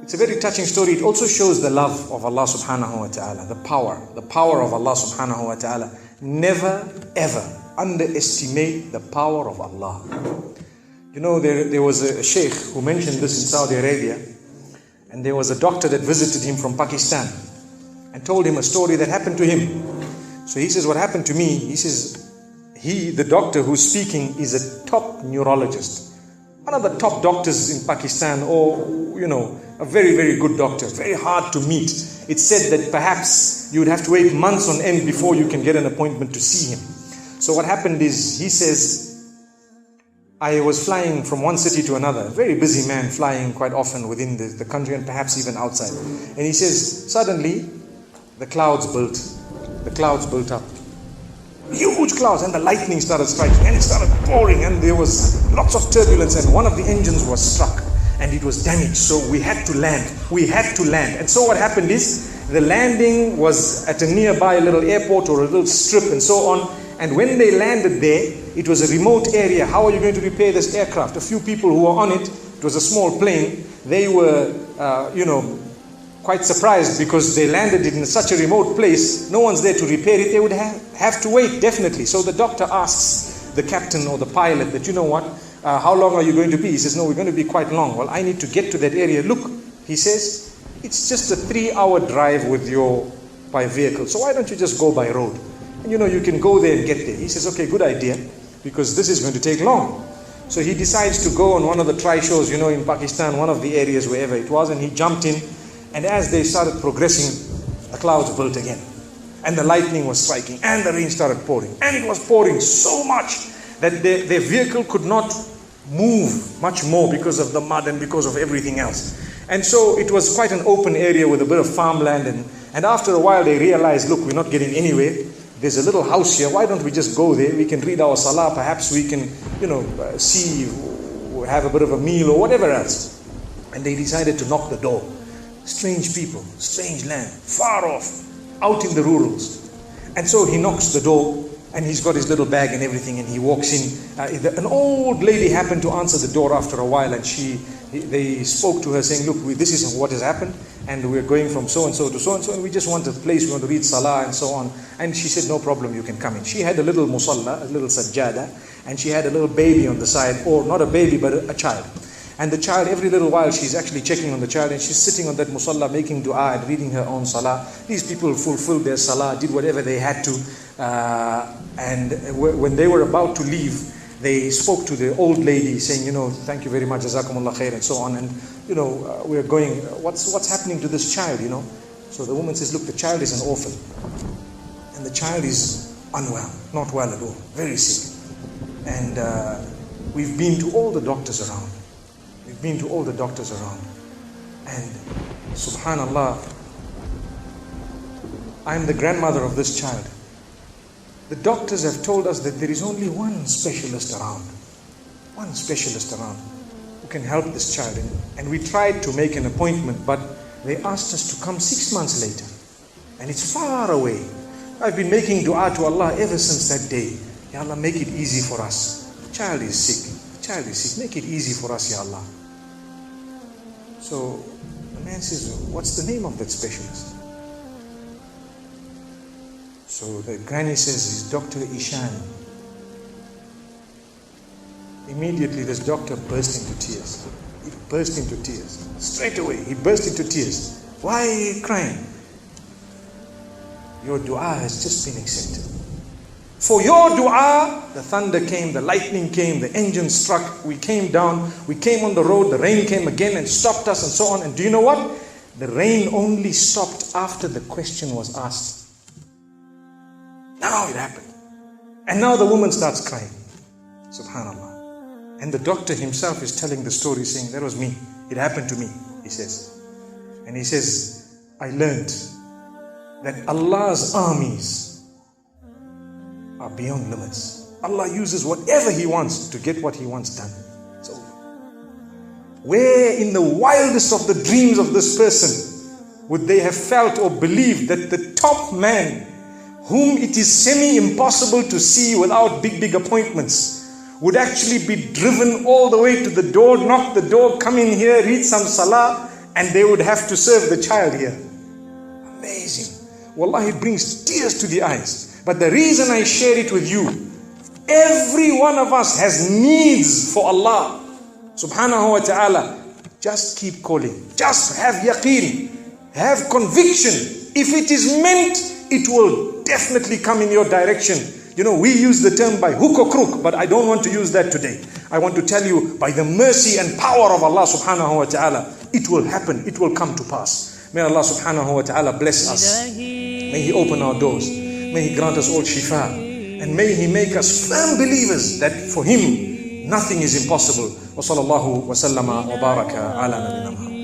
It's a very touching story. It also shows the love of Allah subhanahu wa ta'ala, the power of Allah subhanahu wa ta'ala. Never ever underestimate the power of Allah. You know, there was a sheikh who mentioned this in Saudi Arabia, and there was a doctor that visited him from Pakistan and told him a story that happened to him. So he says, what happened to me? He says, the doctor who's speaking is a top neurologist, one of the top doctors in Pakistan, or, you know, a very, very good doctor, very hard to meet. It's said that perhaps you would have to wait months on end before you can get an appointment to see him. So what happened is, he says, I was flying from one city to another, a very busy man, flying quite often within the country and perhaps even outside. And he says, suddenly, the clouds built up. Huge clouds, and the lightning started striking, and it started pouring, and there was lots of turbulence, and one of the engines was struck, and it was damaged. So we had to land. And so what happened is, the landing was at a nearby little airport or a little strip and so on. And when they landed there, it was a remote area. How are you going to repair this aircraft? A few people who were on it, it was a small plane, they were, quite surprised because they landed it in such a remote place. No one's there to repair it. They would have to wait, definitely. So the doctor asks the captain or the pilot that, you know what, how long are you going to be? He says, no, we're going to be quite long. Well, I need to get to that area. Look, he says, it's just a 3-hour drive by vehicle. So why don't you just go by road? And you know, you can go there and get there. He says, okay, good idea, because this is going to take long. So he decides to go on one of the tri-shows, you know, in Pakistan, one of the areas, wherever it was, and he jumped in. And as they started progressing, the clouds built again. And the lightning was striking, and the rain started pouring. And it was pouring so much that their vehicle could not move much more because of the mud and because of everything else. And so it was quite an open area with a bit of farmland. And after a while they realized, look, we're not getting anywhere. There's a little house here. Why don't we just go there? We can read our salah. Perhaps we can, see, have a bit of a meal or whatever else. And they decided to knock the door. Strange people, strange land, far off, out in the rurals. And so he knocks the door, and he's got his little bag and everything, and he walks in. An old lady happened to answer the door after a while, and they spoke to her saying, look, this is what has happened, and we're going from so-and-so to so-and-so, and we just want a place, we want to read salah and so on. And she said, no problem, you can come in. She had a little musalla, a little sajjada, and she had a little baby on the side, or not a baby, but a child. And the child, every little while, she's actually checking on the child, and she's sitting on that musalla, making dua and reading her own salah. These people fulfilled their salah, did whatever they had to. And when they were about to leave, they spoke to the old lady saying, thank you very much, jazakumullah khair, and so on. And, we're going, what's happening to this child, So the woman says, look, the child is an orphan. And the child is unwell, not well at all, very sick. And we've been to all the doctors around. And subhanallah, I'm the grandmother of this child. The doctors have told us that there is only one specialist around who can help this child. And we tried to make an appointment, but they asked us to come 6 months later. And it's far away. I've been making dua to Allah ever since that day. Ya Allah, make it easy for us. The child is sick. Make it easy for us, Ya Allah. So the man says, what's the name of that specialist? So the granny says, it's Dr. Ishan. Immediately this doctor burst into tears. He burst into tears. Straight away, he burst into tears. Why are you crying? Your dua has just been accepted. For your dua, the thunder came, the lightning came, the engine struck, we came down, we came on the road, the rain came again and stopped us and so on. And do you know what? The rain only stopped after the question was asked. Now it happened. And now the woman starts crying. Subhanallah. And the doctor himself is telling the story saying, that was me. It happened to me, he says. And he says, I learned that Allah's armies are beyond limits. Allah uses whatever He wants to get what He wants done. It's over. Where in the wildest of the dreams of this person would they have felt or believed that the top man, whom it is semi-impossible to see without big appointments, would actually be driven all the way to the door, knock the door, come in here, read some salah, and they would have to serve the child here. Amazing. Wallahi, it brings tears to the eyes. But the reason I share it with you, every one of us has needs for Allah subhanahu wa ta'ala. Just keep calling. Just have yaqeen. Have conviction. If it is meant, it will definitely come in your direction. You know, we use the term by hook or crook, but I don't want to use that today. I want to tell you, by the mercy and power of Allah subhanahu wa ta'ala, it will happen. It will come to pass. May Allah subhanahu wa ta'ala bless us. May He open our doors. May He grant us all shifa. And may He make us firm believers that for Him, nothing is impossible. Wa sallallahu wa sallama wa baraka ala nabina Muhammad.